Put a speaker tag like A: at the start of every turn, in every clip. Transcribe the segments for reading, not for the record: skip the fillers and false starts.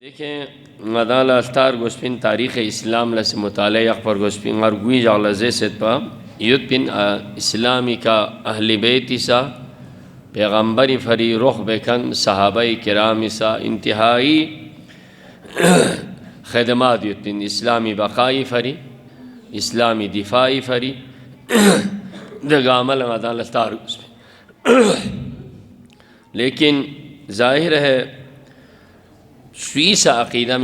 A: देखें मदाल अस्तार गोस्पिन तारीख़ इस्लाम लस मुताले अखबर गोस्पिन और गुई जालज़े से पा युद्ध पिन इस्लामी का अहली बैतिसा पैगम्बरी फरी रुख बेकन सहाबाई किरामिसा इंतहाई खदमात युद्ध पिन इस्लामी बकाई फरी इस्लामी दिफाई फरी दगामल मदाल अस्तार गोस्पिन। लेकिन ज़ाहिर है स्वीसा अक़ीदा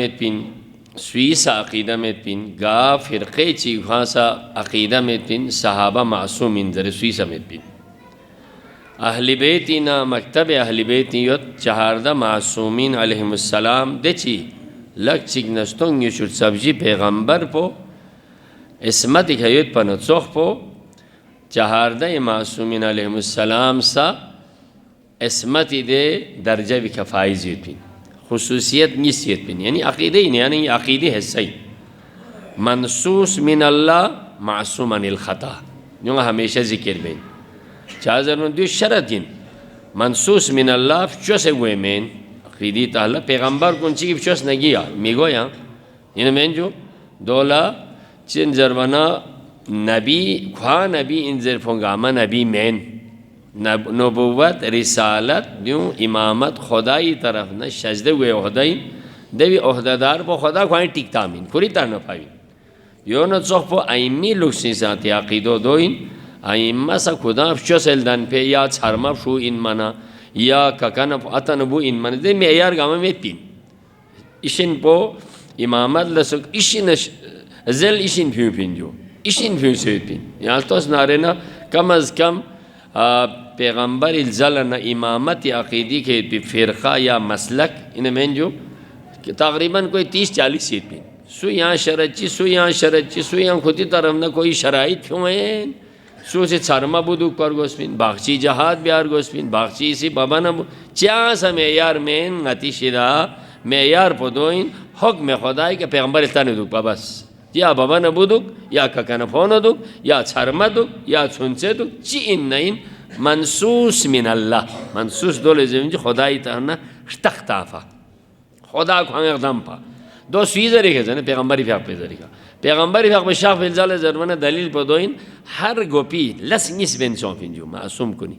A: में पिन गा फ़िरक़े ची घासा अक़ीदा में पिन सहाबा मासूम इंदर स्वीसा में पिन अहली बैतिना मकतब अहली बैतियत चहारदा मासूमीन अलैहिमुस्सलाम देची लग चिगनस्तोंग युशुर सब्जी पैगम्बर पो इसमत इखयत पनोत्सोख पो चहारदा मासूमीन अलैहिमुस्सलाम सा इसमत दे दर्जा विकफ़ाइज़ पिन खुसूसियत निसियत पिन यानी अक़ीदे ही यानी अक़ीदे है सही मनसूस मिन अल्लाह मासूम अनिल ख़ता जो हमेशा ज़िक्र में चाहर दो शरत जिन मनसूस मिन अल्लाह चोस हुए मेन अक़ीदी ताला पैगम्बर कुंची की चोस नहीं गया मिगो यहाँ इन मेन जो दोला चिन जरवना नबी ख्वा नबी इन जरफोंगामा नबी मेन नबुव्वत रिसालत यूँ इमामत खुदाई तरफ न शजदे हुए खुदाई देवी ओहदादार पो खुदा ख्वाई टिकता मीन पूरी तरह न पावी यो न चौक पो आइमी लुक्सी साथी अक़ीदो दोइन आइम्मा सा खुदा शो सेल्दान पे या छारमा शू इन मना या ककन अतनबू इन मन दे में यार गामा में पिन इशिन पो इमामत लसुक इशिन जल इशिन फ्यू पिन जो इशिन फ्यू से पिन यहाँ तो नारे ना कम अज़ कम पैगम्बर इल्ज़लन इमामत अक़ीदी के फ़िरक़ा या मसलक इनमें जो कि तक़रीबन कोई 30-40 सीट पिन सु यहाँ शरच्ची सु यहाँ शरच्ची सु यहाँ खुदी तरफ न कोई शराइत क्यों हैं सु से छरमा बुदुक पर गोस्पिन बागची जहाद ब्यार गोस्पिन बागची इसी बाबा न चा सा मेयार में नतीशिदा मेयार पदोइन हक में खुदाई के पैगम्बर इतना दुख बस या बाबा न बुदुक या ककन फोन दुक या छरमा दुक या छुनसे दुक ची इन नइन मनसूस मिन अल्लाह मनसूस दोले ज़मीन खुदाई तरना तख्ताफा खुदा ख्वांग एकदम पा दो स्वीज़र एक है पैगम्बरी फ़्याक पे ज़रिका पैगम्बरी फ़्याक पे शाख फिलज़ाल ज़रमना दलील पदोइन हर गोपी लस निस बेन सौफिन जो मासूम कुनी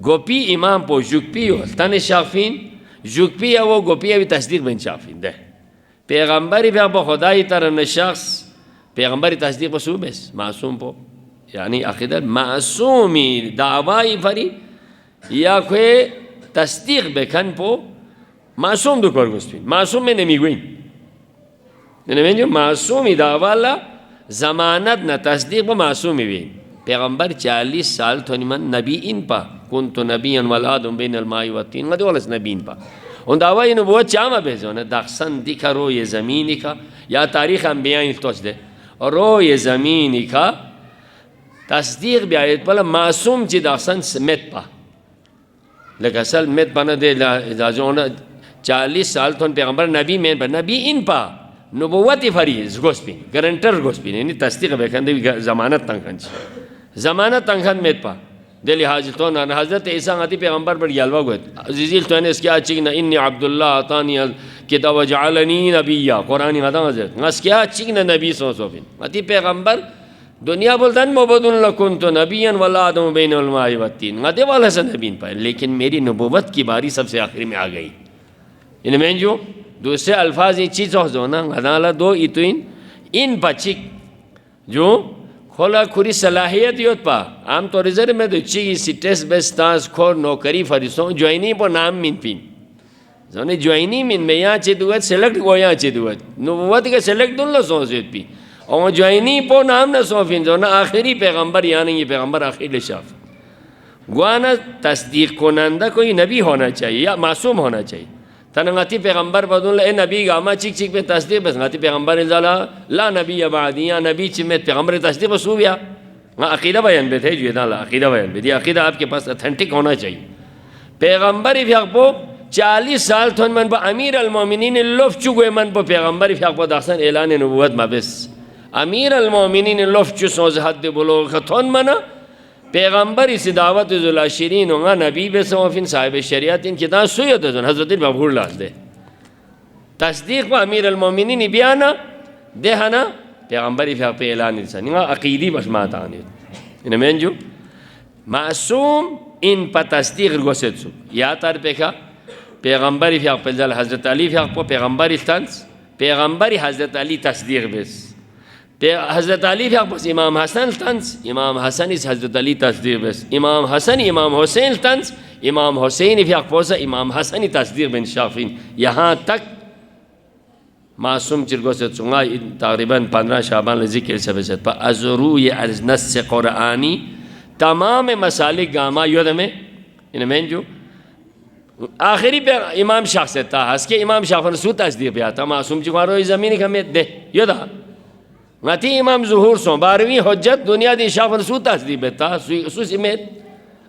A: गोपी इमाम पो जुकपी हो तने शाफिन जुकपी या वो गोपी अभी तस्दीक बेन शाफिन दे पैगम्बरी फ़्याक पो खुदाई तरना शख्स पैगम्बरी तस्दीक पो सूबेस मासूम पो यानी अक़ीदत मासूमी दावाई फरी या कोई तस्दीक बेखन पो मासूम दुकर गुस्पिन मासूम में नमी गुइन यानी जो मासूमी दावाला ज़मानत न तस्दीक पो मासूमी भी पैगम्बर 40 साल तो निमन नबी इन पा कौन तो नबी अनवलादुम बैन अलमाई वत्तीन मदे वालस नबी इन पा उन दावा इन वो चामा बेजो न दक्षन दिखा रो ये ज़मीनी का या तारीख़ अंबिया इन तोच दे और रो ये ज़मीनी का तस्दीक ब्यायत पला मासूम ची दासन समेत पा लेकिन असल मेत पाना दे लाजोना 40 साल तो पैगम्बर नबी में पर नबी इन पा नबुव्वत फरीज़ गोस्पिन गारंटर गोस्पिन यानी तस्दीक बेखन दे ज़मानत तंखन ज़मानत तंखन मेत पा दे लिहाज तो ना हज़रत ईसा आती पैगम्बर पर यालवा गोत अज़ीज़िल तो ने इसके आचिक ना इन्नी अब्दुल्ला अतानी किताब जअलनी नबिय्या कुरानी हदा हज़रत नस क्या आचिक ना नबी सोफिन आती पैगम्बर दुनिया बोलता है मोबदुल लकुन तो नबीन वलादों बैन अलमाई वत्तीन गदे वाला से नबीन पाए लेकिन मेरी नबुव्वत की बारी सबसे आखिरी में आ गई इनमें जो दूसरे अल्फाज ये चीज़ हो ना गदाला दो इतुइन इन बचिक जो खोला खुरी सलाहियत योत पा आम तो रिजर्व में तो चीज़ टेस्ट बेस्तास खोर नौकरी फरिसों ज्वाइनी पर नाम मिन पिन जोने ज्वाइनी मिन में यहाँ चिदुवत सेलेक्ट को यहाँ चिदुवत नबुव्वत के सेलेक्ट दुल्ला सोचेत पी और ज्वाइनी पो नाम न सोफिन जो ना आखिरी पैगम्बर यानी ये पैगम्बर आखिरी शाफ गुआना तस्दीक कोनंदा कोई नबी होना चाहिए या मासूम होना चाहिए तनंगाती पैगम्बर बदुल ए नबी गामा चिक चिक पे तस्दीक बस गाती पैगम्बर इंजाला ला नबी अबादी या नबी चिमेत पैगम्बर तस्दीक बसूबिया हाँ अक़ीदा बयान पे थे जो ना अक़ीदा बयान पे दिया अक़ीदा आपके पास अथेंटिक होना चाहिए पैगम्बर इफ़्याक़ो 40 साल थोन मन पो अमीर अलमोमिनीन लोफ चुगो मन पो पैगम्बर इफ़्याक़ो दासन ऐलान नबुव्वत माबेस अमीर अलमोमिनीन लोफ चुसोज हद बोलो खतोन मना पैगम्बर इस दावत ज़ुलाशिरीन होगा नबी बेसोफिन साहिब शरियत इन किताब सुयत हज़रत बबूर लाल दे تصدیق با امیر المؤمنین بیانا دهنا پیغمبری فی په اعلان انسان عقیدی بس ما تانید این منجو معصوم این په تصدیق گوشت سو یا تر پکا پیغمبری فی په ځل حضرت علی فی په پیغمبری تنس پیغمبری حضرت علی تصدیق بس حضرت علی فی په امام حسن تنس امام حسن is حضرت علی تصدیق بس امام حسن امام حسین تنس امام حسین فی په امام حسن تصدیق بن شافین یہاں تک معصوم چرگو سے چونگا تقریباً 15 شعبان ذکر سے بسد پا از روی از نص قرآنی تمام مسالک گاما یود میں انہیں جو آخری پہ امام شاہ سے تا ہس کے امام شاہ فرسو تصدیق پہ آتا معصوم چکو روی زمینی کمیت دے یودا نتی امام ظہور سو 12ویں حجت دنیا دی شاہ فرسو تصدیق پہ تا سوس امیت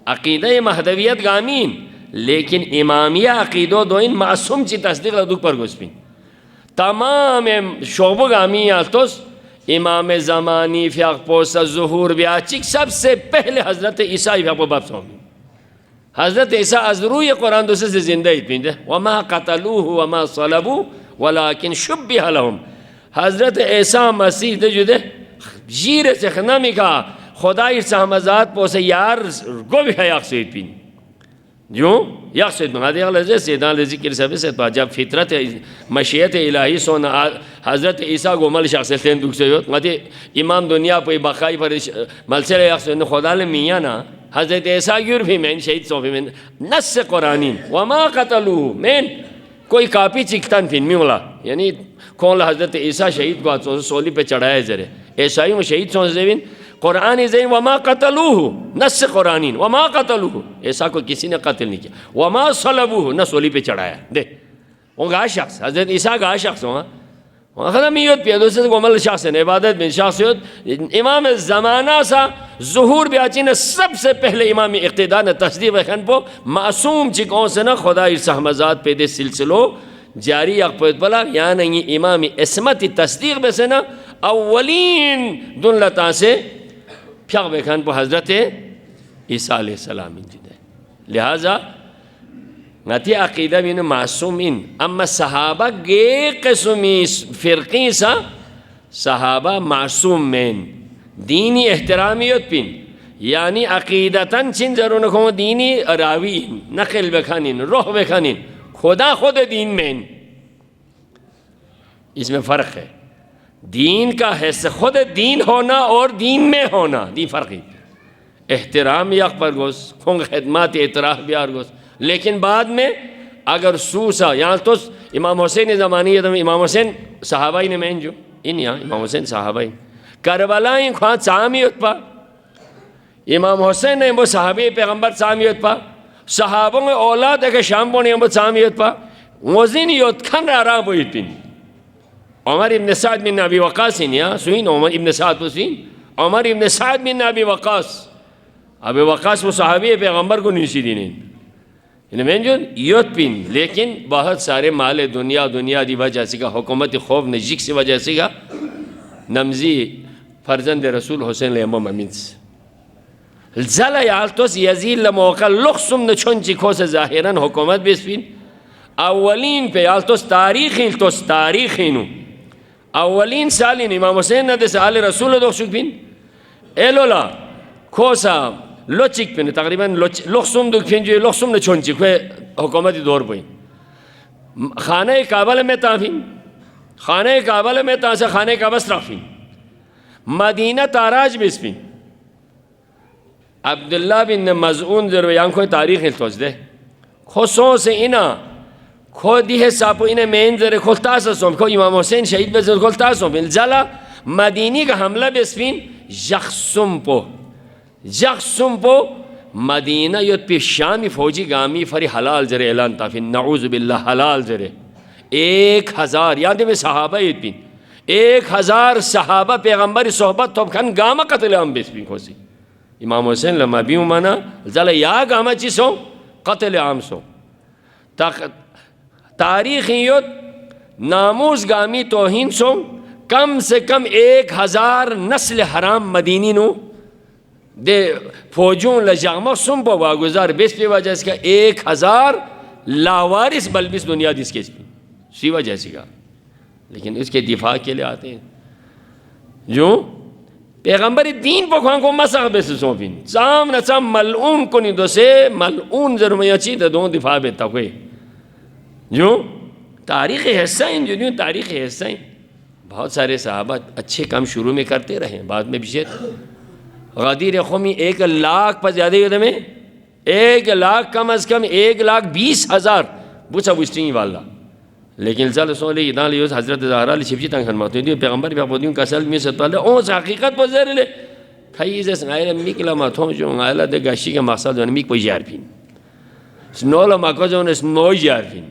A: عقیدہ مہدویت گامین لیکن امامیہ عقیدو دوین معصوم چی تصدیق لدوک پر گوسپین تمام شعبہ گامی آلتوس امام زمانی فیاق پوسا ظہور بیاچک سب سے پہلے حضرت عیسیٰ فیاق پو باب سومی حضرت عیسیٰ از روی قرآن دوسرے سے زندہ پیندے وما قتلوه وما صلبوه ولكن شبه لهم حضرت عیسیٰ مسیح دے جو دے جیر سے خنمی کا خدای سہمزاد پوسا یار گو بھی حیاق سوید پیندے جو یقصد من هذه الذي سيدان لذكر سبسة جب فطرت مشیت الہی سونا حضرت عیسیٰ کو مل شخص تین دکھ سے ہوت مدی امام دنیا پہ بقائی پر ملسل یقصد خدا لمیاں نا حضرت عیسیٰ گر بھی میں شہید صوفی میں نص قرآنین وما قتلوه میں کوئی کاپی چکتن پھن میولا یعنی کون حضرت عیسیٰ شہید کو سولی پہ چڑھائے ذرے عیسائی میں شہید سون زیوین قرآن زین وما قتلوه نص قرآنین وما قتلوه ایسا کو کسی نے قتل نہیں کیا وما صلبوه نہ سولی پہ چڑھایا دے وہ گا شخص حضرت عیسیٰ گا شخص ہوا وہ خدمیت پہ دوسرے کو عمل شخص ہے عبادت میں شخصیت امام زمانہ سا ظہور بیاچی نے سب سے پہلے امام اقتداء نے تصدیق خن پو معصوم چکوں سے نہ خدا ارسحمزاد پہ دے سلسلو جاری اقپت بلا یعنی امام اسمت تصدیق بے سے نا اولین دن لتا سے پھیاق بیکھان پو حضرت عیسیٰ علیہ السلام انجدے لہذا نتی عقیدہ بین معصومین اما صحابہ گے قسمی فرقی سا صحابہ معصوم مین دینی احترامیت پین یعنی عقیدتاً چن ضرور نکھوں دینی راوی نقل بکھانین روح بکھانین خدا خود دین مین اس میں فرق ہے دین کا حصہ خود دین ہونا اور دین میں ہونا دی فرقی احترام یک پر گوز خونگ خدمات اعتراف بیار گوز لیکن بعد میں اگر سوسا یہاں تو امام حسین زمانی ہے امام حسین صحابائی نے مین جو ان یہاں امام حسین صحابائی کربلائیں خواہ سامیت پا امام حسین نے وہ صحابی پیغمبر سامیت پا صحابوں میں اولاد ہے کہ شام بونے وہ سامیت پا وزین یوت کھن رہا بوئی تین عمر ابن سعد بن ابی وقاص یا سوین عمر ابن سعد وسین عمر ابن سعد بن ابی وقاص ابی وقاص وہ صحابی پیغمبر کو نیسی دینیں انہیں جو یوت پین لیکن بہت سارے مال دنیا دی وجہ سے کا حکومت خوف نجیک سے وجہ سے کا نمزی فرزند رسول حسین لیمم امینس زل یالتوس یزیل لموقع لخصم نچون چی کھوس ظاہراً حکومت بیس پین اولین پہ یالتوس تاریخینو اولین سالین امام حسین ندے سال رسول دو شک پین ایلولا کھوسا لوچک پین تقریباً لخصم دو پین جو لخصم نچون چی کھوے حکومتی دور پین خانہ کعبہ میں تافین خانہ کعبہ میں تاسا خانہ کعبہ سرافین مدینہ تاراج بیس پین عبداللہ بن مزعون ذرویان کوئی تاریخ التوز دے خصوص سے اینا کھو دیئے ساپو اینا مین ذرے کھلتاسا سوم کھو امام حسین شہید بزر کھلتاسا سوم زلا مدینی کا حملہ بیسپین جخصم پو مدینہ یوت پی شامی فوجی گامی فری حلال ذرے اعلان تافین نعوذ باللہ حلال ذرے 1000 یادیں میں صحابہ یوت پین 1000 صحابہ پیغمبر صحبت توب کھن گاما قتل عام بیسپین کھوسی امام حسین لما بیوں مانا زل یا گاما چی سو قتل عام سو تاریخیت ناموز گامی توہین سو کم سے کم 1000 نسل حرام مدینی نو دے فوجون لجامہ سن پا واگزار بیس پی وجہ اس کا 1000 لاوارس بلبس دنیا دیس کیس پی सी वजह से कहा, लेकिन इसके दिफा के लिए आते हैं जो पैगम्बर दीन पखवान को मसा बेस सोफिन साम न साम मलऊन को नहीं दो से मलऊन जरूर मैं अच्छी दो दिफा बेता कोई जो तारीख़ हिस्सा जो तारीख़ हिस्सा बहुत सारे सहाबा अच्छे काम शुरू में करते रहे, बाद में भी गदीर ख़ौमी 1 लाख पर ज़्यादा युद्ध में 1 लाख कम अज़ कम 1,20,000 बुझा बुझती वाला, लेकिन चल सोले इदाल यूज़ हज़रत ज़हरा छिपची तंग खनमाते हैं पैगम्बर भी कसल में सतवाले ओ हकीकत पज़र ले खाई जैसे आयला मिकला माथों जो आयला दे गाशी के मकसद जो मिक पोई यार फिन स्नोला माको जो ने स्नो यार फिन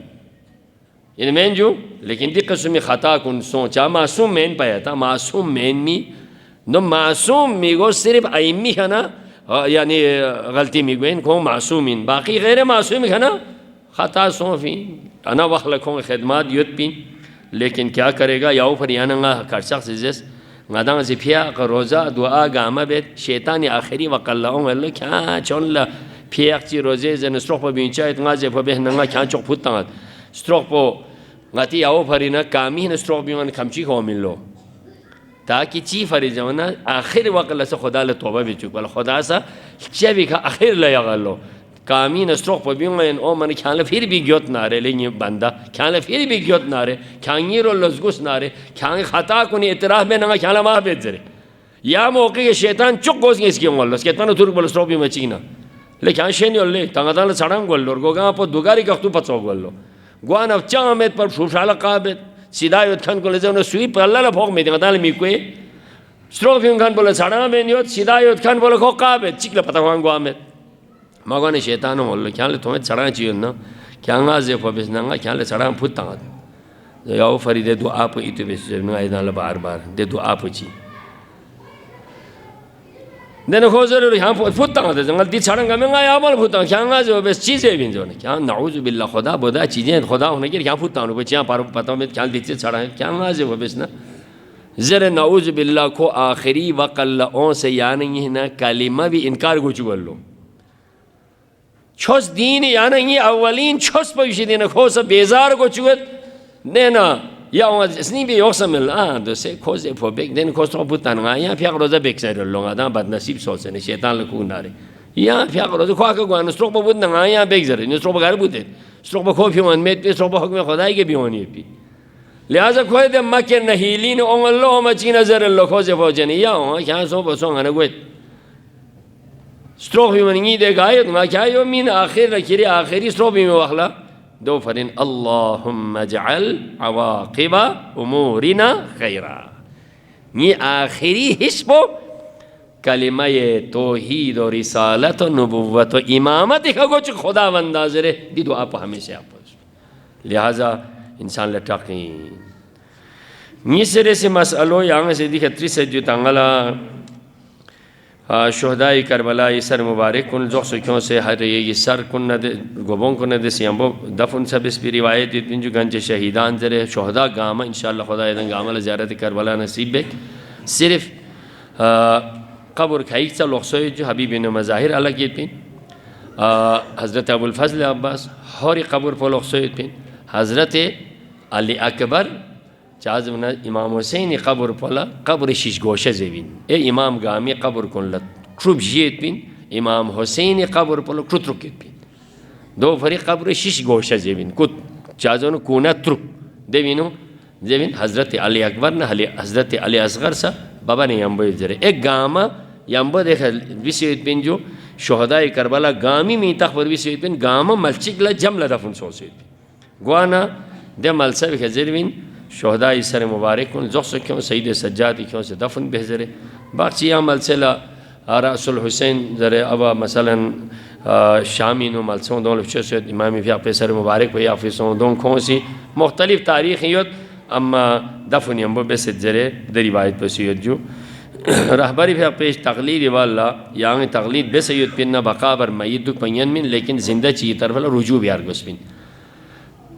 A: इन मैन जो, लेकिन दी कसम ख़ता कुन सोचा मासूम मैन पाया था मासूम मैन मी नो मासूम मिगो सिर्फ आइमी है ना, यानी गलती मिगो को मासूमिन बाकी गैर मासूम है ना ख़ता सोफी अना वक्त लखों खदमात युद्ध पिन, लेकिन क्या करेगा याओ फरियाना कर शख्स गादा से फिया का रोज़ा दुआ गामा बेत शैतान आखिरी वक़ल्लाओं अल्लाह क्या चौन ला फिया ची रोज़े जन स्ट्रोक पर बिंचा इतना जे पर नंगा क्या चौक फुट तंग स्ट्रोक पर गाती याओ फरीना कामी न स्ट्रोक बिमान खमची को मिल लो ताकि ची फरी जवना आखिर वक़ल्ला से खुदा ले तौबा भी चुका खुदा सा चेबी का आखिर ले यागलो कामी न स्ट्रोक पर बिमान ओ मन ख्याल फिर भी गियोत ना रहे लेकिन बंदा ख्याल फिर भी गियोत ना रहे ख्यांगी रो लज़गुस ना रहे ख्यांग ख़ता को नहीं इतराफ़ में नंगा ख्याल माह बेच जरे या मौके के शैतान चुक गोस के इसके वाला उसके इतना तुर्क बल स्ट्रोक भी मचीना ले ख्याल शेन योले तंगदान सड़ांग गोल लो गोगा पर दुगारी कख्तु पचो गोल लो गुआन अब चामेत पर शुशाला काबेत सीधा युद्ध खान को ले जाओ सुई पर अल्लाह भोग में तंगदान मिकुए स्ट्रोक खान बोले सड़ा में युद्ध सीधा युद्ध खान बोले खो काबेत चिकले पता हुआ गुआ में मगवान शैतान बोल क्या तुम्हें चढ़ा चाहिए ना क्या जे फबिस नंगा क्या चढ़ा फुट तंग याओ फरी दे दो आप इतु बेस बार बार दे दो आप ची देने खो जरूर यहाँ फुट तंग जंगल दी चढ़ा मैं या बोल फुट क्या जो बेस चीज़ें भी जो क्या नाउज़ बिल्ला खुदा बोदा चीज़ें खुदा होने के क्या फुट तंग क्या पार पता में क्या दीचे चढ़ा है क्या जे फबिस ना ज़र नाउज़ बिल्ला को आखिरी वक़ल्लाओं से या नहीं है ना कलिमा भी इनकार को चुगल लो छोस दीन या नहीं अवलीन छोस पविशी दिन खो सब बेजार को चुगत नेना या इसनी भी योक समल दोसे खोजे फोबेक दिन खोस तो पुतान या फिर रोज़ा बेक साइड लोंगा दा बदनसीब सोचे ने शैतान लकू नारे या फिर रोज़ा ख्वा का गुआन स्ट्रोक पर बुतना या बेक जरे ने स्ट्रोक घर बुते स्ट्रोक पर खोफी वन में स्ट्रोक पर हुक्म खुदाई के भी होनी पी लिहाजा खोए दे मक्के नहीलीन ओंगलो मची नजर लो खोजे फोजने या क्या सो बसों अने गोए स्ट्रोक भी मनी देगा ये तुम्हारा क्या यो मीन आखिर रखिए आखिरी स्ट्रोक भी में वाखला दो फरिन अल्लाहुम्मा जअल अवाक़िबा उमूरिना खैरा ये आखिरी हिस्सो कलिमा ये तौहीद और रिसालत और नबुव्वत और इमामत का कुछ खुदा बंदा ज़रे दी दो आप हमेशा आप लिहाजा इंसान लटकी ये सिरे से मसलो यहाँ से दिखत्री से जो तंगला शहदाई करबला ये सर मुबारक कुन जो सुखों से हर ये सर कुन न दे गोबों को न दे सियाम्बो दफन सब इस भी रिवायत इतनी जो गंज शहीदान जरे शहदा गामा इंशाअल्लाह खुदा इधन गामा ज़ियारत करबला नसीब बेक सिर्फ कब्र खाई सा लोग जो हबीब ने मज़ाहिर अलग ये पिन हज़रत अबुल फज़ल अब्बास हर कब्र पर लोग पिन हज़रत अली अकबर चाज मना इमाम हुसैन कब्र पला कब्र शीश गोशा जेबिन ए इमाम गामी कब्र कौन लत ट्रुब जीत पिन इमाम हुसैन कब्र पला ट्रुक पिन दो फरी कब्र शीश गोशा जेबिन कुत चाजो न कोना ट्रुक देविनो जेबिन हज़रत अली अकबर न हज़रत अली असगर सा बाबा ने यम्बो जरे एक गामा यम्बो देखा विषय पिन जो शहदाई करबला गामी में तखबर विषय पिन गामा मलचिकला जमला दफन सोचे गुआना दे मलसा भी खजरबिन शहदाई सर मुबारक उन जोश क्यों सईद सज्जादी क्यों से दफन बेहजरे बाकी यहाँ मलसला रसूल हुसैन ज़रे अब मसलन शामी नो मलसों दों लफ्ज़ इमामी भी आप सर मुबारक हुई आफिसों दों खों सी मुख्तलिफ तारीख़ युद्ध अम्मा दफन यम्बो बेस ज़रे दरिवायत पसीयत जो रहबरी भी पेश तकलीद वाला यहाँ तकलीद बेस युद्ध पिन बकाबर मईद दुख पैन मिन लेकिन जिंदा चाहिए तरफ रुजू भी आर्गोस्पिन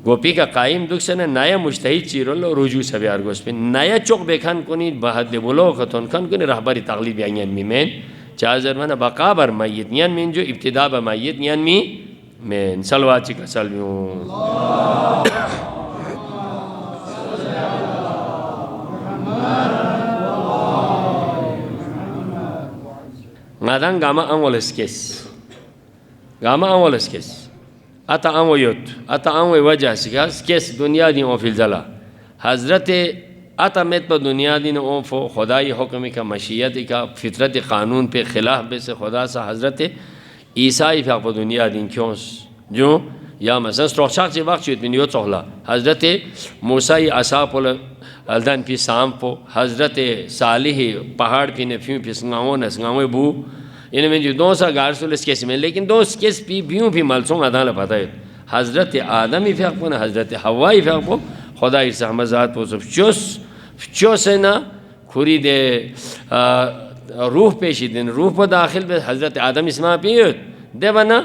A: गोपी का कायम दुख से नया मुश्तहिद चीरोलो रुजू से भी आर्गोस्पिन नया चौक बेखान को नहीं बहद बोलो खतन खान को नहीं रहबरी तकलीद यान मी मैन चाजर मना बकाबर मईद यान मिन जो इब्तिदा ब मईद यान मी मैन सलवाची का सलम्यूं nadan gama angoleskes gama angoleskes ata angoyot ata angoy wajah sikas kes dunya din o filzala हज़रत अतमत पर दुनिया दिन ओ फो खुदाई हुक्म का मशीयत का फितरत क़ानून पे खिलाफ बे से खुदा सा हज़रत ईसाई फ़ा पर दुनिया दिन क्यों जो या मसलन स्ट्रोशाक से वक्त चुत बिनियो चौला हज़रत मूसा असापुल अल्दन पी शाम पो हज़रत सालिह पहाड़ पी ने फ्यूं पिसगाओ नसगाओ बू इनमें जो दो सा गारसुल केस में लेकिन दो केस पी ब्यूँ भी मलसों अदाल पता है हज़रत आदम ही फ़ा पो न हज़रत हवा ही फ़ा पो खुदा इरसामज़ात पो सब चोस है ना खुरी दे रूह पेशी दिन रूह पर दाखिल पे हज़रत आदम इस्मा पियत दे बना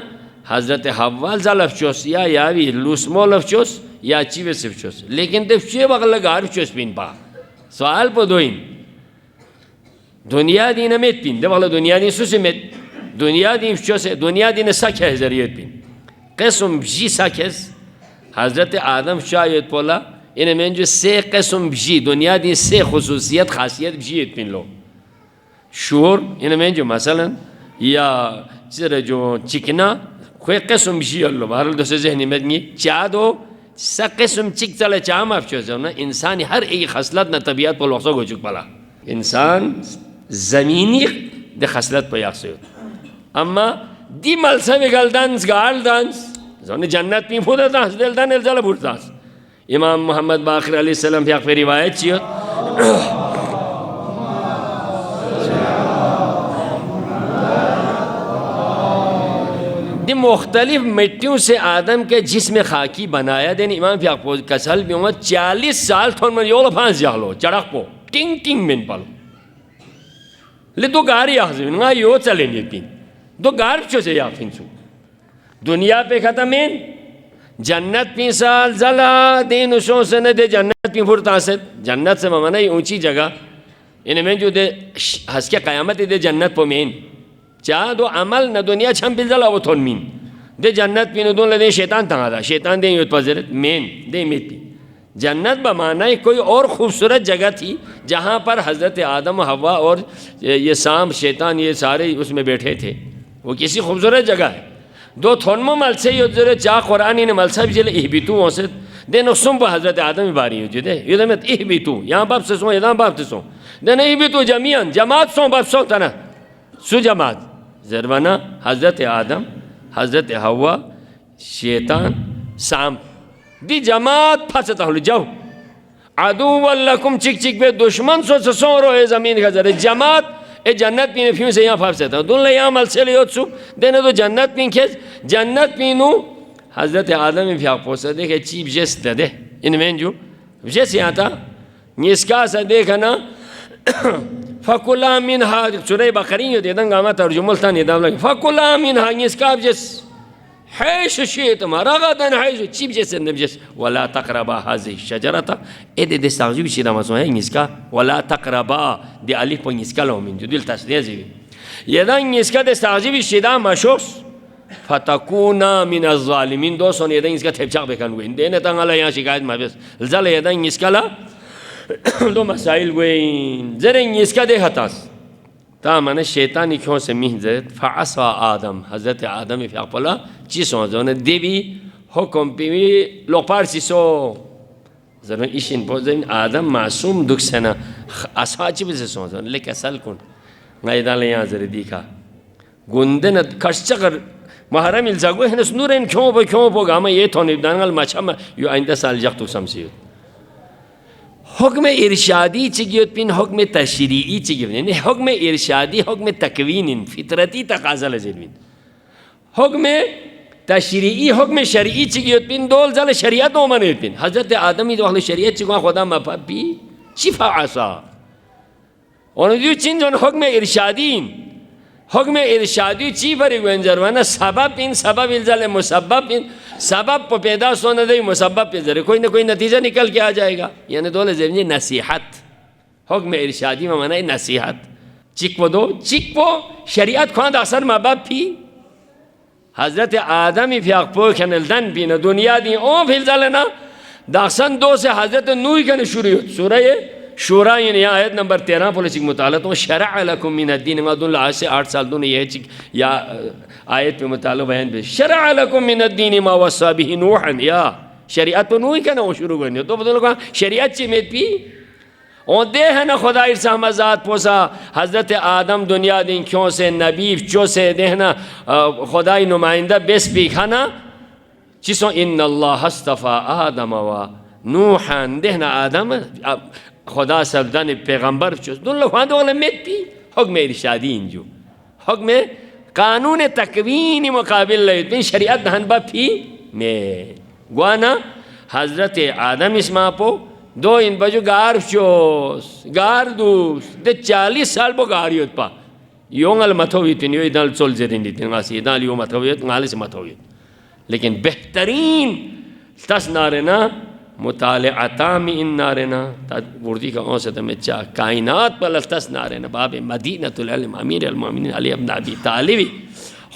A: हज़रत हवा ज़ालफ चोस या यावी लूसमोलफ चोस या चीवे सिर्फ चोस लेकिन दे चे बगल गार चोस पिन पा सवाल पर दोइन दुनिया दिन में पिन दे बगल दुनिया दिन सुसे में दुनिया दिन चोस दुनिया दिन सख्य है ज़रियत पिन कसम जी सख्य हज़रत आदम शायद पोला इनमें जो से कसम भी दुनिया दी से खुसूसियत खासियत भी पिन लो शोर इनमें जो मसलन या जरा जो चिकना कोई कसम भी अल्लाह बाहर दो से जहनी में नहीं चाह दो सा कसम चिक चले चाह माफ चो ना इंसान हर एक खसलत न तबीयत पर लौसो हो चुक पला इंसान ज़मीनी दे खसलत पर याक से अम्मा दी मलसा में गलदांस गाल दांस जोने जन्नत में फुदा दांस दिल दान इल्ज़ाल बुर्दांस इमाम मोहम्मद बाक़िर अलैहिस्सलाम की आखिरी रिवायत चियो दी मुख्तलिफ मिट्टियों से आदम के जिस्म खाकी बनाया देन इमाम फियापोज कसल भी उम्र 40 साल थोन में योल फांस जालो चढ़क पो टिंग टिंग में पालो ले दो गारी आखिर ना यो चले नहीं पिन दो गार चो से याफिन सु दुनिया पे खत्म है जन्नत पी साल जला दिन उसों से न दे जन्नत पी फुरता से जन्नत से ममाना ही ऊंची जगह इनमें जो दे हंस के क़यामत दे जन्नत पो मेन चाह दो अमल न दुनिया छम बिल जला वो थोन मीन दे जन्नत पी न दो ले शैतान तंगा शैतान दे युद्ध पजरत मेन दे मित पी जन्नत बमाना ही कोई और खूबसूरत जगह थी जहाँ पर हज़रत आदम हवा और ये शाम शैतान ये सारे उसमें बैठे थे वो किसी खूबसूरत जगह है दो थोनमो मलसे युद्धरे चा कुरानी ने मलसा भी चले इहबितू वसे दे नुसुम पर हज़रत आदम बारी जुदे युद्ध में इहबितू यहाँ बाप से सो यहाँ बाप से सो दे नहीं इहबितू जमीयन जमात सो बाप सो तना सु जमात जरवाना हज़रत आदम हज़रत हवा शैतान शाम दी जमात फंसता हो जाओ अदू वल्लकुम चिक चिक पे दुश्मन सो रो है ज़मीन का जरे जमात ए जन्नत पीने फ्यूं से यहाँ फाफ था दुल्ला यहाँ मल से लियो चुप देने तो जन्नत पी खेस जन्नत पीनू हज़रत आदम में फ्याक पोसा देखे चीप जेस दे इनमें जो जेस यहाँ था इसका सा देखा ना फ़कुला मिन हा सुरह बकरी दे दंगा मा तर्जुमल था निदाम लगे फ़कुला मिन हा इसका जेस है शुशी तुम्हारा गादन है चीप जैसे नब जैसे वला तक़रबा हाज़ी शजरा था ए दे साज़ी भी शिरा मसो है इसका वला तक़रबा दे अलिफ पर इसका लो मिन जो दिल तस्दीक़ जी ये दंग इसका दे साज़ी भी शिरा मशोस फ़तकूना मिन अज़्ज़ालिमीन दो सोने ये दंग इसका ठेपचाक बेकन हुए इंदे ने तंगाला यहाँ शिकायत माफ़िस ज़ल ये दंग इसका ला दो मसाइल हुए ज़रें इसका दे हतास ता मैंने शैतानी क्यों से मिह जत फ़ासा आदम हज़रत आदम फ़िया पला चीज़ों जो ने देवी हुक्म पे लोपार चीज़ों ज़रूर इशिन बोझें आदम मासूम दुख से ना आसाची भी से सोचो लेकिन असल कौन गायदाले यहाँ ज़रे दिखा गुंडे न खर्चकर महाराम इल्ज़ागो है न सुनूर इन क्यों पो गामा ये थोने दांगल माचा में यो आइंदा साल जग तो समझियो हुक्म इरशादी चिगियोत पिन हुक्म तशरीई चिगियोत यानी हुक्म इरशादी हुक्म तकवीन फितरती तकाज़ा लज़िमिन हुक्म तशरीई हुक्म शरीई चिगियोत पिन दोल ज़ल शरीयत नो मने पिन हज़रत आदमी जो अहले शरीयत चिगवा खुदा मफ़बी चिफ़ा आसा और जो चिन जोन हुक्म इरशादीन हुक्म इरशादी ची पर गुंजरवाना सबब इन सबब इल्ज़ाल मुसब्बब इन सबब को पैदा सोने दे मुसब्बब पे ज़रे कोई ना कोई नतीजा निकल के आ जाएगा यानी दोले ज़मीनी नसीहत हुक्म इरशादी में माना है नसीहत चिक वो दो चिक वो शरीयत खान असर माँ बाप भी हज़रत आदमी फ़ियाक़पो खनलदन भी न दुनिया दी ओ फिर ज़ाले ना दासन दो से हज़रत नूह के शुरू सूरह शूरा यानी आयत नंबर 13 पुलिस मुताला तो शरअ लकुम मिनद्दीन मादुल आज से 8 साल दोनों ये या आयत पे मुताला बयान पे शरअ लकुम मिनद्दीन मा वसा बिही नूहन या शरीयत तो नूह का ना शुरू करने तो बदलो का शरीयत ची में पी और दे है ना खुदा इरसा मजात पोसा हज़रत आदम दुनिया दिन क्यों से नबी चो से देना खुदाई नुमाइंदा बेस पी खाना चिसो इन अल्लाह हस्तफ़ा आदम व नूहन देना आदम खुदा सबदान पैगम्बर चुस दुन लोग वाले में पी हुक्म इरशादी इंजू हुक्म कानून तकवीनी मुकाबिल लेकिन शरीयत धनबा फी में गुआना हज़रत आदम इसमा पो दो इन बजो गार चोस गार दूस दे 40 साल बो गार योत पा योंगल मथोवित यो इदाल चोल जरिन दितिन गासी इदाल यो मथोवित गाले से मथोवित लेकिन बेहतरीन तस नारेना मुतालिअता में इन नारेना उर्दी का औसत में चा कायनात पर तस नारेना बाब मदीनतुल इल्म अमीर अल मोमिनीन अली इब्न अबी तालिब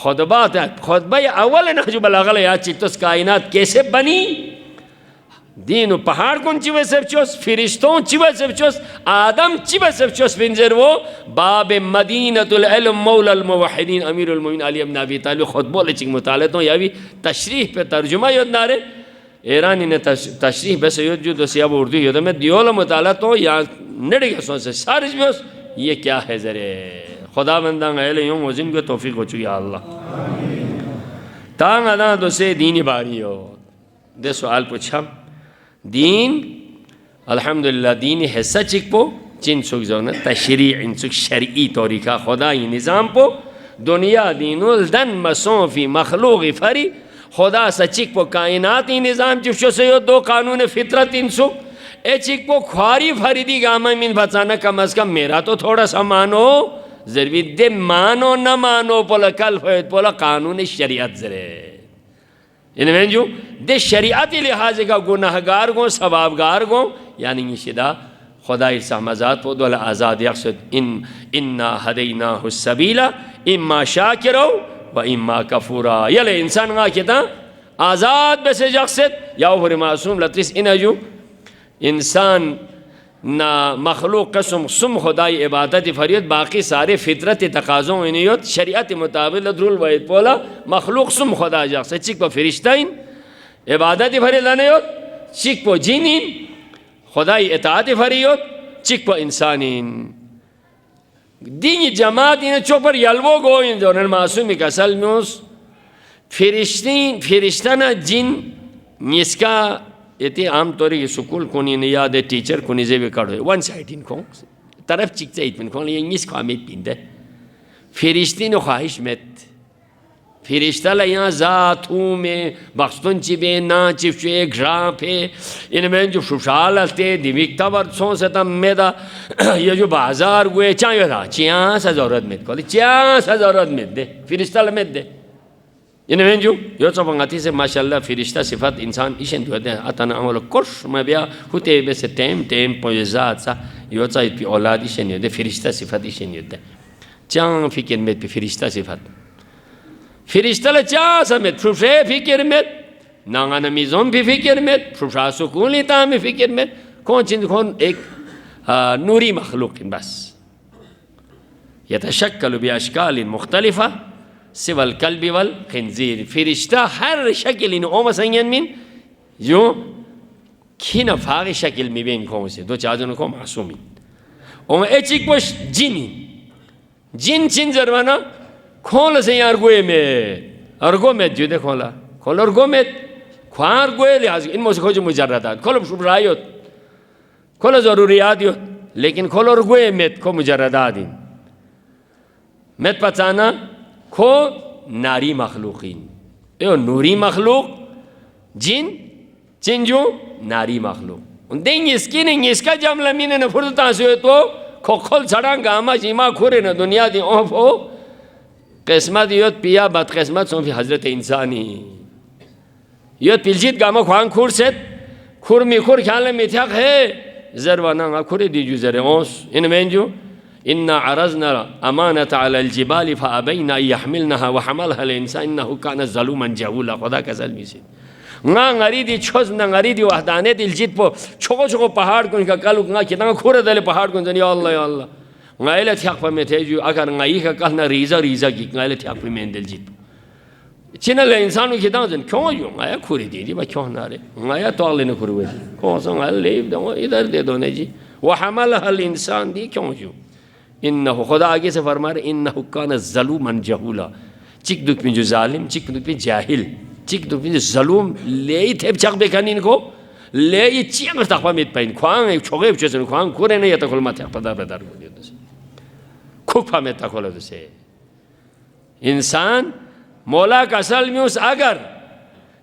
A: खुतबात खुतबा अव्वल नहज बलागल या चित्तस कायनात कैसे बनी दीन पहाड़ कौन चिवे सब चोस फिरिश्तों चिवे सब चोस आदम चिवे सब चोस बिंजर वो बाब मदीनतुल इल्म मौला मुवहिदीन अमीरुल मोमिनीन अली इब्न अबी तालिब खुतबा लेचिक मुताले तो या भी तशरीह पे तर्जुमा योद नारे ईरानी ने तशरीह बस योद जो तो सियाब उर्दू योद में दियोल मुताला तो या नड़ के सोच से सारिश बस ये क्या है जरे खुदा बंदा गैले यूं वजिन को तौफीक हो चुकी अल्लाह तांग अदा तो से दीनी बारी हो दे सवाल पूछा दीन अल्हम्दुलिल्लाह दीनी है सचिक पो चिन सुख जो न तशरी इन सुख शरई तरीका खुदाई निज़ाम पो दुनिया दीनुल दन मसोफ़ी मखलूक़ फरी खुदा सचिक पो कायनाती निज़ाम जिसो से यो दो कानून फितरत इन सुख ए चिक पो ख्वारी फरीदी गामा मिन बचाना कम अज़ कम मेरा तो थोड़ा सा मानो जरूरी दे मानो न मानो पोला कल पोला कानून शरीयत जरे इनमें जो दे शरीयती लिहाज का गुनाहगार गो सवाबगार गो यानी ये शिदा खुदा इरसा मजात वो दोला आज़ाद यकसद इन्ना हदैना हुस्सबीला इम्मा शाकिरो व इम्मा कफूरा यले इंसान का किता आज़ाद बसे यकसद या वो मासूम लत्रिस इनजू इंसान ना मखलूक कसम सुम खुदाई इबादत फरियत बाकी सारे फितरत तकाज़ों इनियत शरीयत मुताबिक द्रुल वैद पोला मखलूक सुम खुदा जा से चिक पो फरिश्ताइन इबादत फरियत लानेयत चिक पो जिनिन खुदाई इताअत फरियत चिक पो इंसानिन दीनी जमात इन चोपर यलवो गो इन जोनल मासूमी का सलम्यूस फरिश्ताना जिन निस्का ये आम तौर की स्कूल को नहीं याद है टीचर को नहीं जेबे काढ़ो वन साइड इनको तरफ चिकचा इतने को ये इंग्लिश को हमें पिंदे फिरिश्ती नो ख्वाहिश में फिरिश्ता ला यहाँ जातू में बख्तुन चिबे ना चिपचे ग्राफ है इनमें जो सुशाल हस्ते दिविकता वर्षों से तब मेरा ये जो बाजार हुए चाहे था चिया सा जरूरत में कॉली चिया सा जरूरत में दे फिरिश्ता ला में दे इनमें जो यो सब अंगाती से माशाल्लाह फिरिश्ता सिफत इंसान इशन जो है अतना अमल कुछ मैं बिया होते वैसे टेम पोज़ात सा यो चाहे भी औलाद इशन यो दे फिरिश्ता सिफत इशन यो दे चांग फिक्र में भी फिरिश्ता सिफत फिरिश्ता ले चां समेत फुफे फिक्र में नांगा नमीज़ों भी फिक्र में फुफा सुकून लेता में फिक्र में कौन चीज़ कौन एक नूरी मखलूक बस यतशक्कलु बिअशकाल मुख्तलिफ़ा सिवल कल्बी वल खिंजीर फिरिश्ता हर शक्ल इन ओम संयन मिन जो खिन फाग शक्ल में बेन कौन से दो चारों को मासूमी ओम एचिक पोश जिन चिन जरवाना खोल से यार गोए में अर्गो में जुदे खोला खोल अर्गो में ख्वार गोए लिहाज इन मुझे खोज मुजर्रदात खोल शुभरायोत खोल ज़रूरियात यो लेकिन खोल और गोए में खो मुजर्रदात इन में पचाना खो नारी मखलूकीन यो नूरी मखलूक जिन चिंजू नारी मखलूक उन देंगे इसकी नहीं इसका जम लमीने न फुर्ता से तो खो खोल छड़ा गामा जीमा खुरे न दुनिया दी ओफ हो किस्मत योत पिया बदकिस्मत सोफी हजरत इंसानी योत पिलजित गामा ख्वांग खुर से खुर में खुर ख्याल में थक है जरवाना खुरे दीजू जरे ओस इनमें जो इन्ना अरज़ना अमानत अलल जिबाल फ़अबैना यहमिलनहा व हमलहा अल इंसान इन्नहु कान ज़लूमन जहूला खुदा का ज़ल्मी से nga ngari di chos na ngari di wahdane dil jit po choko pahad kun ka kalu nga kitanga khura dale pahad kun ya Allah nga ile thak pa me the ju agar ngai ka kal na riza ki nga ile thak pa me dil jit china le insanu kitanga zen kyo ju nga khuri di ba kyo na re nga to alle ne khuri we ko so nga le do idhar de do ne ji wa hamalaha al insan di kyo ju इन्नहु खुदा आगे से फरमा रहे इन्नहु काना ज़लूमन जहूला चिक दुख में जो जालिम चिक दुख में जाहिल चिक दुख में जो ज़लूम ले ही थे चक बेकानी इनको ले ये चिंग तक पामित पाइन ख्वांग एक छोगे बच्चे ख्वांग कुरे नहीं आता खुल माथे पदार को दिया दूसरे खुद पामित तक खुला दूसरे इंसान मौला का असल में उस अगर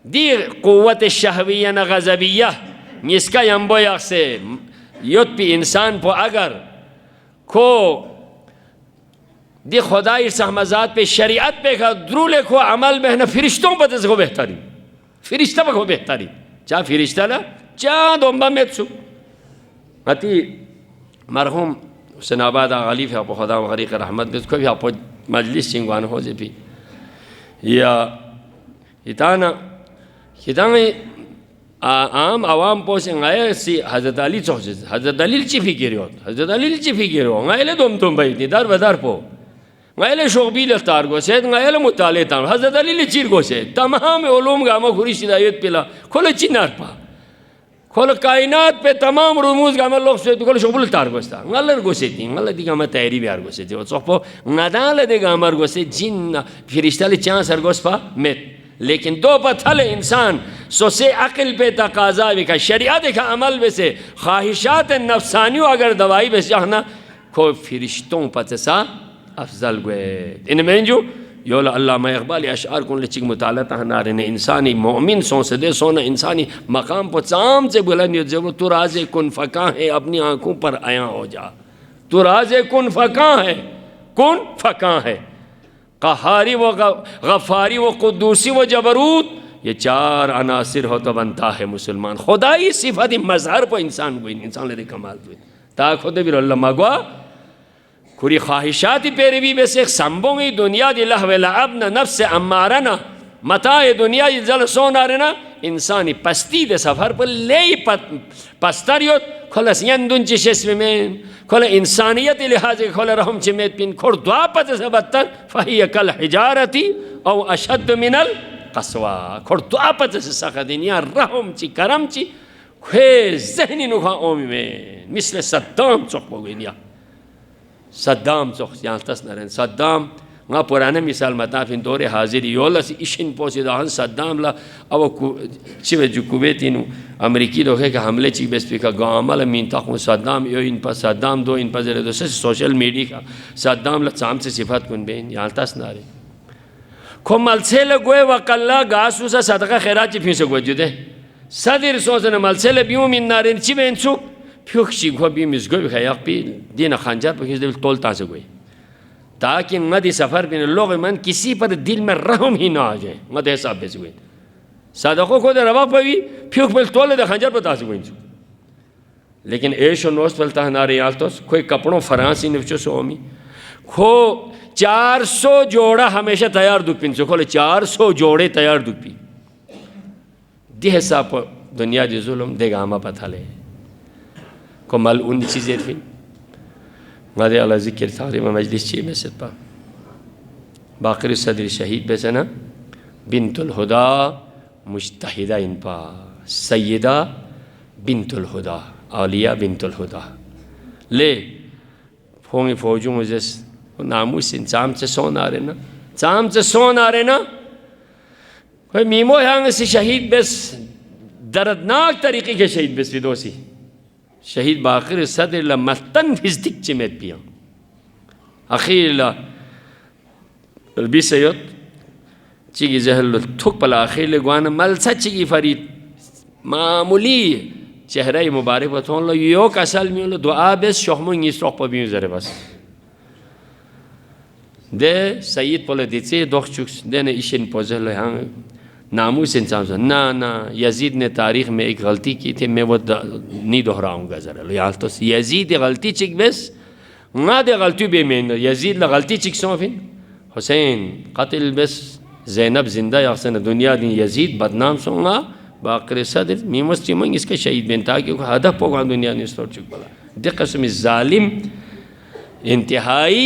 A: दी क़ुव्वत शहविया न ग़ज़बिया इसका यंबो याक से युद्ध भी इंसान पर अगर को दी खुदाई सहमजात पे शरीयत पे का द्रूले को अमल में ना फरिश्तों पर तो बेहतरी फरिश्ता पर को बेहतरी चा फरिश्ता ना चा दोंबा में चु अति मरहूम सनाबाद गालिफ है खुदा गरीक रहमत में कोई भी आप मजलिस चिंगवान हो जे भी या इताना आम आवाम पोसे ngaye si Hazrat Ali chohje Hazrat Ali chifi giriyor Hazrat Ali chifi giriyor ngayle dom bay dar badar po ngayle shogbil tar go sed ngayle mutale tam Hazrat Ali le chir go se tamam ulum gama khuri hidayat pila khole chinar pa khole kainat pe tamam rumuz gama log se khole shogbil tar go sta ngaler go se ti ngala di gama tayri biar go se jo sopo nadale de gamar go se jin firishtale chan sar go spa met लेकिन दो पथल इंसान सोसे अक़ल पे तकाजा का शरीयत का अमल में से ख्वाहिशात नफ्सानियों अगर दवाई में से ना को फरिश्तों पतसा अफजल गए इनमें जो योला अल्लामा इक़बाल अशार को लिचिक मुताला तहनारे ने इंसानी मोमिन सो से दे सोना इंसानी मकाम पर चाम से बुलंद जब तू राज़े कुन फ़का है अपनी आँखों पर आया हो जा तू राज़े कुन फ़का है क़हारी व गफ़ारी व क़ुद्दूसी व जबरूत ये चार अनासिर हो तो बनता है मुसलमान खुदाई सिफाती मज़हर पर इंसान को इंसान ले कमाल हुए ता खुद भी अल्लाह मगवा खुरी ख्वाहिशाती पैरवी में से संबोंगी दुनिया दिला वेला अब न नफ्स अम्मारना मता ये दुनिया ये जल सोना रहना इंसानी पस्ती दे सफ़र पर ले पस्तरियत खलस यंदुन चिशेस में खोले इंसानियत लिहाज खोले रहम चिमेत पिन खोर द्वापत से बत्तर फ़हिय कल हिजारती और अशद मिनल कस्वा खोर द्वापत से सखदिनिया रहम ची करम ची खे जहनी नुखा ओमी में मिसले सद्दाम चौक बोगिनिया सद्दाम चौक यहाँ तस नरें सद्दाम ना पुराने मिसाल मताफिन दौरे हाजिर योला से इशिन पोसिदाहन सद्दाम ला अब चिवे जो कुवैतीनु अमेरिकी लोग के हमले ची बेस्पी का गामल मीनता को सद्दाम यो इन पर सद्दाम दो इन पर जरे दो सोशल मीडिया का सद्दाम ला चाम से सिफात कुन बेन यहाँ तस नारे को मलसे लगोए वकल्ला गासु सा सदका खैरात ची फिर गो जुदे सदर सोचने मलसे ले बियो मिन नारे ची बेन सु फ्यूक्शी को भी मिसगो भी खयाक भी दिन खंजर पर किसी तोल ताज़ गए ताकि मदी सफ़र में लोग मन किसी पर दिल में रहम ही ना आ जाए मद हिसाब बेच गए सादकों को दे रवा पर भी फ्यूक पर तोले दे खंजर पर ताज़ गए लेकिन ऐश और नोस्ट पलता है नारे याल तो कोई कपड़ों फरांसी निफ्चो सोमी खो 400 जोड़ा हमेशा तैयार दुपिन सो खोले 400 जोड़े तैयार दुपी दे हिसाब पर दुनिया दी जुल्म देगा हमा पता ले को मल उन चीज़ें फिर मदे अला ज़िक्र तारीम मजलिस ची में सिपा बाक़िर सदर शहीद बेसना बिन्तुल हुदा मुज्तहिदा इन पा सैयदा बिन्तुल हुदा आलिया बिन्तुल हुदा ले फोंगी फौजों मुझे नामुस इंसान से सोन आ रहे ना चाम से सोन आ रहे ना कोई मीमो यांग से शहीद बेस दर्दनाक तरीके के शहीद बेस विदोसी शहीद बाक़िर सदर ला मतन फिज़दिक चिमेत पिया अखीर ला बिसयत चिगी जहल थुक पला अखीर ले गुआना मलसा चिगी फरीद मामूली चेहरा मुबारक बतौन लो यो कसल में लो दुआ बेस शोहमो इंगिस रोक पबियों जरे बस दे सईद पोले दिचे दोख चुक्स दे ने इशन पोज़े लो यहाँ नामूस इंसान से ना यजीद ने तारीख़ में एक गलती की थी मैं वो नहीं दोहराऊँगा ज़रा लो यहाँ तो यजीद गलती चिक बेस ना दे गलती बे में यजीद ला गलती चिक सो फिर हुसैन कत्ल बेस ज़ैनब जिंदा या हुसैन दुनिया दी यजीद बदनाम सोंगा बाकर सदर मीमस चिमंग इसके शहीद बिन ताकि हदफ पोगा दुनिया ने स्टोर चुक बोला दे कसम जालिम इंतहाई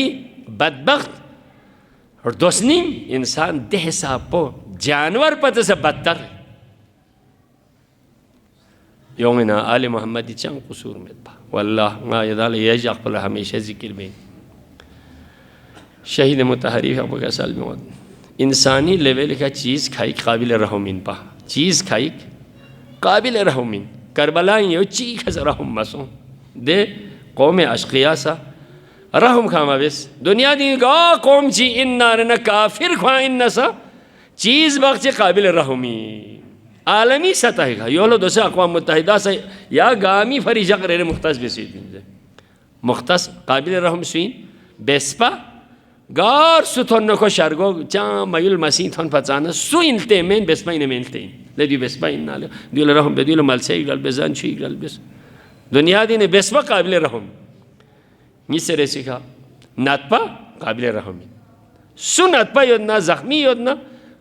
A: बदबख्त और दोस्नी इंसान देह सापो जानवर पत से बदतर योमिना आले मोहम्मदी चंग कसूर में था वल्लाह मा यदाल यज अक़ल हमेशा जिक्र में शहीद मुतहरीफ अब का साल में इंसानी लेवल का चीज़ खाई काबिल रहमीन पा चीज़ खाई काबिल रहमीन करबला यो चीख रहम मसो दे कौम अशकिया सा रहम खामा बेस दुनिया दी गा कौम ची इन नारना काफिर ख्वा इन सा चीज़ बख्श काबिल रहमी आलमी सतह का योलो दोसे अक़वाम मुत्तहिदा से या गामी फरीजा करे मुख्तस बेसीद मुख्तस काबिल रहम सुइन बेस्पा गार सुथन को शर्गो चा मयुल मसी थन पचाना सुइलते में बेस्पा इन मिलते ले दी बेस्पा इन नाले दिल रहम बेदिल मलसे इगल बेजान छी इगल बेस दुनिया दी ने बेस्पा काबिल रहम निसरे सिखा नतपा काबिल रहम सुनतपा योजना जख्मी योजना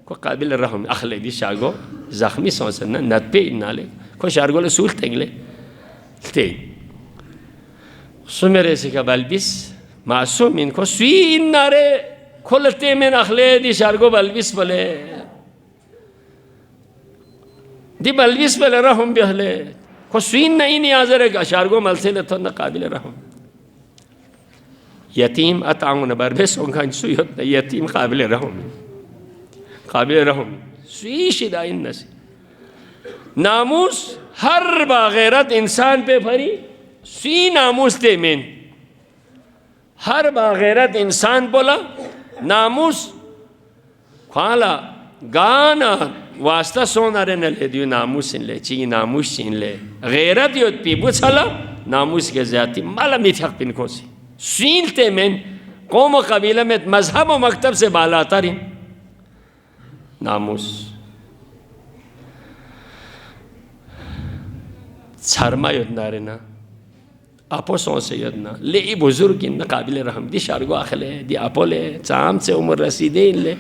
A: को काबिल रहम अखले दी शागो जख्मी सोचना नतपे नाले को शारगो ले सूल तेंगले ते सुमेरे सिखा बलबिस मासूम इनको स्वी नारे खोलते में अखले दी शारगो बलबिस बोले दी बलबिस बोले रहम बेहले को स्वी नहीं नियाजरे का शारगो मलसे ले तो न काबिल रहम यतीम अताउन बरबेस उनका सुयत यतीम काबिल रहम काबिल रहम स्वी शिदाइन नसी नामूस हर बागैरत इंसान पे भरी स्वी नामूस ते में हर बागैरत इंसान बोला नामूस ख्वाला गाना वास्ता सोना रे न ले दियो नामूस इन ले ची नामूस इन ले गैरत यो पीबू छला नामूस के ज़्यादा माला मिथक पिन को सी सीलते में कौम कबीला में मजहब व मकतब से बाला तरीन नामूस शर्मा योजना रे ना आपो सौ से योजना ले बुजुर्ग इन काबिल रहम दी शारगो अखले दी अपोले चाम से उम्र रसीदे इन ले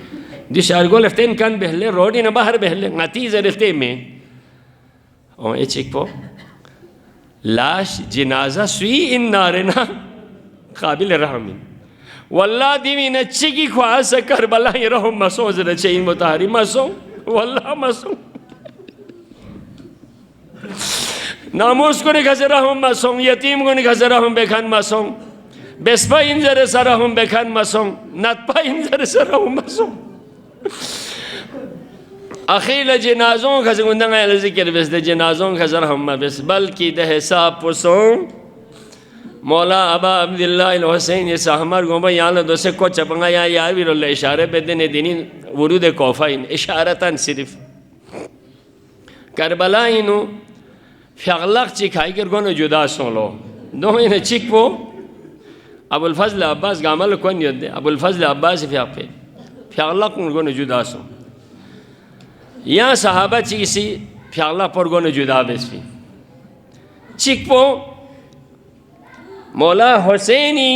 A: दी शारगो लेफ्टेन कन बहले रोडी न बाहर बहले नतीजे रहते में और ए चिक पो लाश जिनाजा सुई इन नारे ना काबिल रहमीन वल्लाह दिवी न चिकी ख्वास से करबला ये रहम मसोज न चाहिए मुताहरी मसो वल्लाह मसो नामूस को निखसे रहम मसो यतीम को निखसे रहम बेखान मसो बेस्पा इंजरे से रहम बेखान मसो नतपा इंजरे से रहम मसो अखिल जनाजों खसे गुंदंगा जिक्र बेस दे जनाजों खसे रहम बेस बल्कि दे साब पुसो मौला अबा अब्दुल्लाह हुसैन ये सहमर गोबा यहाँ दो से को चपंगा यहाँ यार भी रोले इशारे पे देने दिनी वरुद कोफा इन इशारतन सिर्फ करबला इनु फ़िगलक चिखाई कर गोनो जुदा सोलो दो इन्हें चिक वो अबुल फजल अब्बास गामल कौन योद्दे अबुल फजल अब्बास फ़िगलक गोनो जुदा सो यहाँ सहाबा चिकी फ़िगलक पर गोनो जुदा बेसफी चिक वो मौला हुसैनी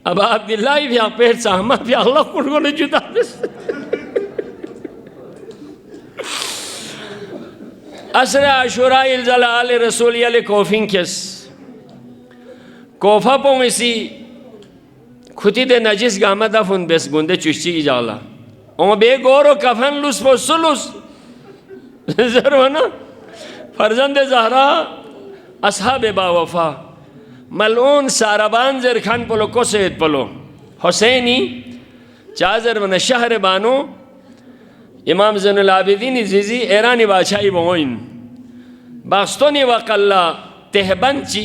A: अबा अब्दुल्लाह पेट सहमा अल्लाह को ने जुदा असर आशुरा इल्जलाल रसूल याले कोफिंग केस कोफा पोंगसी खुती दे नजिस गामदा फुन बेस गुंदे चुश्ची की जाला ओ बे गोरो कफन लुस पोसुलुस जरवना फरजंद ज़हरा असहाब बा वफा मलून साराबान जर खान पलो कोसेद पलो हुसैनी चाजर वन शहर बानो इमाम ज़ैनुल आबिदीन जीजी ईरानी बादशाही बोइन बास्तोनी वकल्ला तेहबंची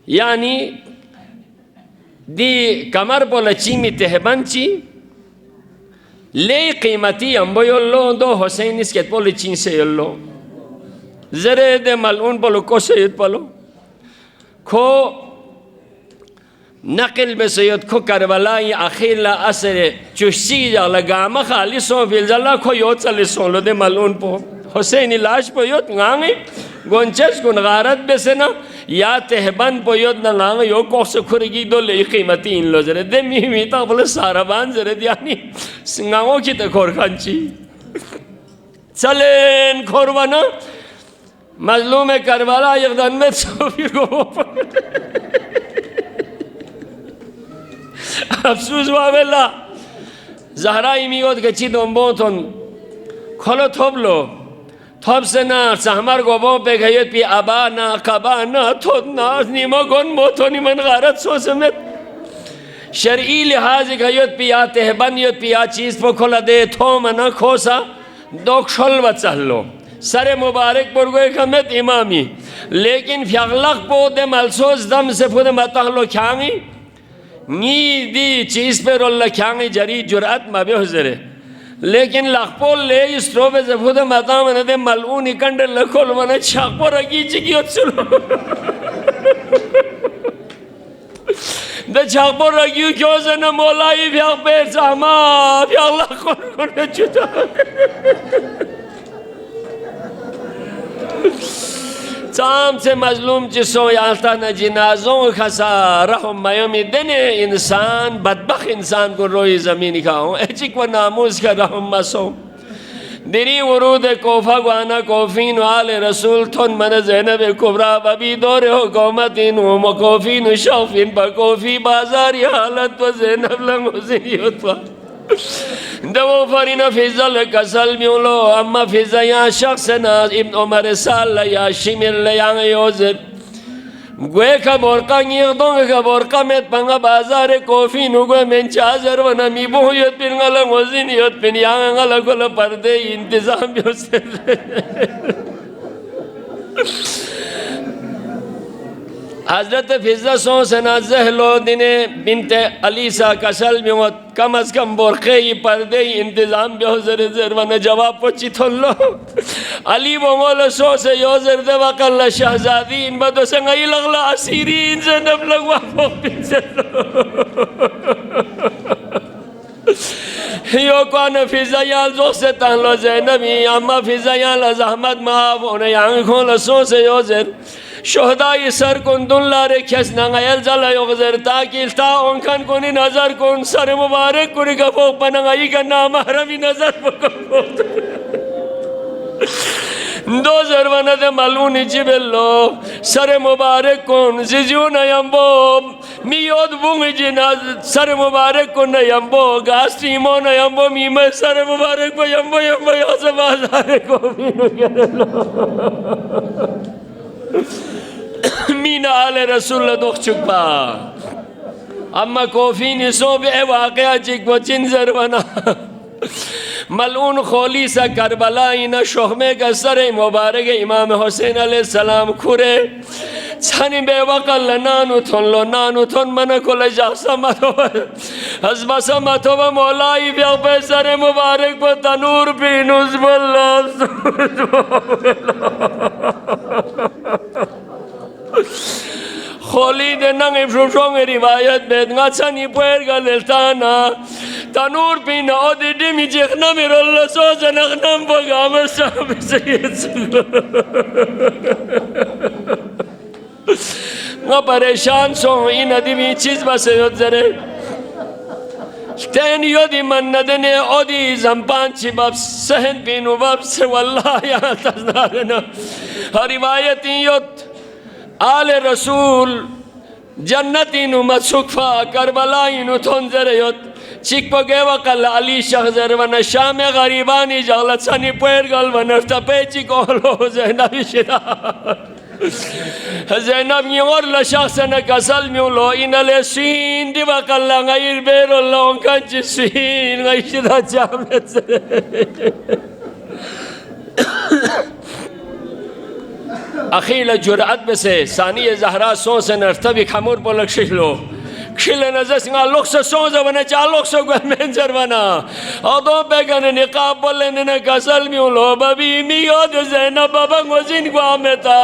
A: यानी दी कमर पोला चीमी तेहबंची ले कीमती अम्बो योल्लो दो हुसैन इसके पोले चीन से योल्लो जरे दे मलून पोलो कोसेद पलो खो नकल में सैयद खो करबला ये अखिला असर चुश्ती जाला गामा खाली सो फिलजला खो योत चले सोलो दे मलून पो हुसैनी लाश पो योत गांगे गोंचेस को नगारत बेसे ना या तेहबन पो योत ना गांगे यो कोस खुरगी दो ले कीमती इन लो जरे दे मीता बोले साराबान जरे दियानी सिंगाओं की तकोर खांची चलें खोरवाना मजलूम करबला यकदन में सोफी को अफसोस वावेला ज़हरा इमियोत के चीज़ों बोतों खोलो थोबलो थोब से ना सहमर गोबों पे गए पी अबाना कबाना थोड़ना निमो गोन बोतों निमन गारत सो समेत शर्ई लिहाज गए पी आते हैं बनियों पी आ चीज़ पर खोला दे थो मना खोसा दो खोल बचालो सरे मुबारक पर गए कमेत इमामी लेकिन फ्यागलक पोदे मलसोस दम से फुद मतहलो ख्यांगी नी दी चीज़ पे रोल्ला ख्यांगी जरी जुरात मबे हुज़रे लेकिन लखपोल ले इस रोबे से फुद मता मने दे मलऊनी कंडे लखोल मने छापो रगी चिकियों चलो दे छापो रगी क्यों से न मोलाई फ्याग पे सामा फ्याग लखोल कोने चुता चाम से मजलूम जिसो याल्ता न जिनाज़ों खसा रहम मयमी देने इंसान बदबख इंसान को रोई ज़मीन खाओ एचिक व नामूस का रहम मसो दिरी वरूद कोफा गुआना कोफीन वाले रसूल थोन मन ज़ैनब कुबरा बबी दौरे हो कौमतीन वो कोफीन शौफीन पर कोफी बाजारी हालत व ज़ैनब लंगोज़ियोत दवो फरीना फिजल कसल म्यूलो अम्मा फिज़या शख्स ना इब्न उमर साल या शिमिर लयांग योज़र गुए का बोरका न्येदों का बोरका में पंगा बाजार कॉफी नुगो में चाजर वना मीबो योत पिंगला मोजिन योत पिन यांगला कोला पर्दे इंतजाम योसे हज़रत फिज़ा सो सना ज़हलो दिने बिनते अलीसा कसल में कम अज़ कम बोरक़े ही पर्दे ही इंतज़ाम बेहज़र ज़रवाना जवाब पची थोल्लो अली वो मोल सो से योज़र दे वक़ल्ला शहज़ादी इन बदो संगाई लगला असीरी इन से नब लगवा फोपिन से यो कौन फिज़ायाल जो से तालो ज़ैनबी अम्मा फिज़ायाल ज़हमत माफ़ उन्हें आँखों लसों से योज़र शोहदाई सर कुन दुल्ला रे खस नंगायल जला योगजर ताकि ता उनकन कोनी नजर कुन सर मुबारक कुरी गफो पनंगाई का नाम हरमी नजर पको दो जरवाना दे मालूनी जिबेलो सर मुबारक कुन जिजू नयम्बो मियोद बुंगी जिना सर मुबारक कुन नयम्बो गास्टी मो नयम्बो मीमे सर मुबारक को यम्बो यम्बो योसे बाजारे को मीनो केलो मीना आले रसूल दुख चुका अम्मा कोफी निसो बे वाक़या चिक वो चिंजर बना मलून खोली सा करबला इना शोहमे का सरे मुबारक इमाम हुसैन अलैहिस्सलाम खुरे छानी बेवकल नानु थोन मन को ले जा समतो हज़बा समतो व मौलाई ब्याह पे सरे मुबारक पर तनूर भी नुज़बल्ला खोली दे नंगे फ्रूशोंगे रिवायत में गाचनी पुएर गलेल्ताना तनूर पीना ओदी डिमी जेखना मेरो लसो जनखनम बगाम सब से मैं परेशान सो इन अदमी चीज़ बस योजरे तेन योदी मन नदने ओदी ज़म्पान चिबाब सहन पीनु बाब से वल्लाह या तज़नारना हरिवायती योद आले रसूल जन्नती नु मसुखफा करबलाई नु थोंजर योद चिक पगे वकल अली शहजर वन शाम गरीबानी जगलत सनी पैर गल वन तपे चिकोलो ज़ैनब शिदा ज़ैनब योर लशख्स न कसल म्यूलो इनले सीन दी वकल गैर बेरो लों कंच सीन गैशिदा जामत अखील जुरात में से सानी ज़हरा सो से नर्तबी खमूर पोलक शिलो खिले नजर सिंगा लोग से सो जवने चालोक से गुमें जरवाना और दो बेगन निकाब बोले ने कसल में लो बबी मियो दे ज़ैनब बाबा गोजिन गुआमेता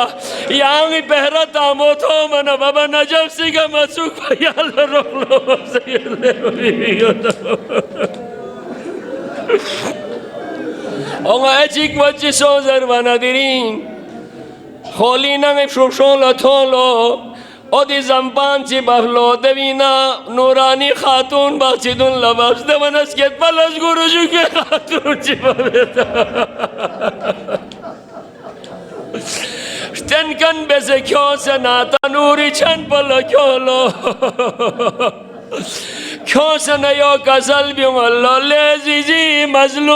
A: यांगी पहरता मोथो मन बाबा नजब सिंगा मसुक भयाल रोक लो से ले ओंगा एचिक वच्ची सो जरवाना दिरिंग खोली नंगे फ्रूशों लथों लो ओदी जंपान ची बफलो देवीना नूरानी खातून बाचिदुन लबस देवनस के पलस गुरुजु के खातून ची बवेता Stenkan beze kyose nata nuri chan pala kyolo kyose na yo kasal biyong Allah lezizi mazlum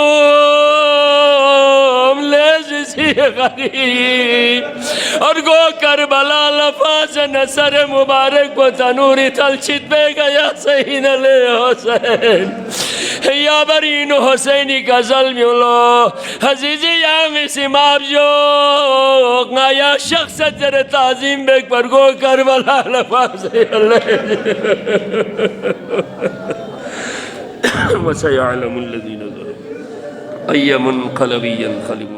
A: lezizi gharib और गो करबला लफाज नसर मुबारक को तनूरी तलचित पे गया सही न ले हुसैन या बरीन हुसैनी का ज़ल्म लो हजीजी या मिसिमाब जो या शख्स जरे ताज़ीम बेक पर गो करबला लफाज वसयअलमुल लज़ीना ज़लमू अय्युल मुनक़लबि यनक़लिबून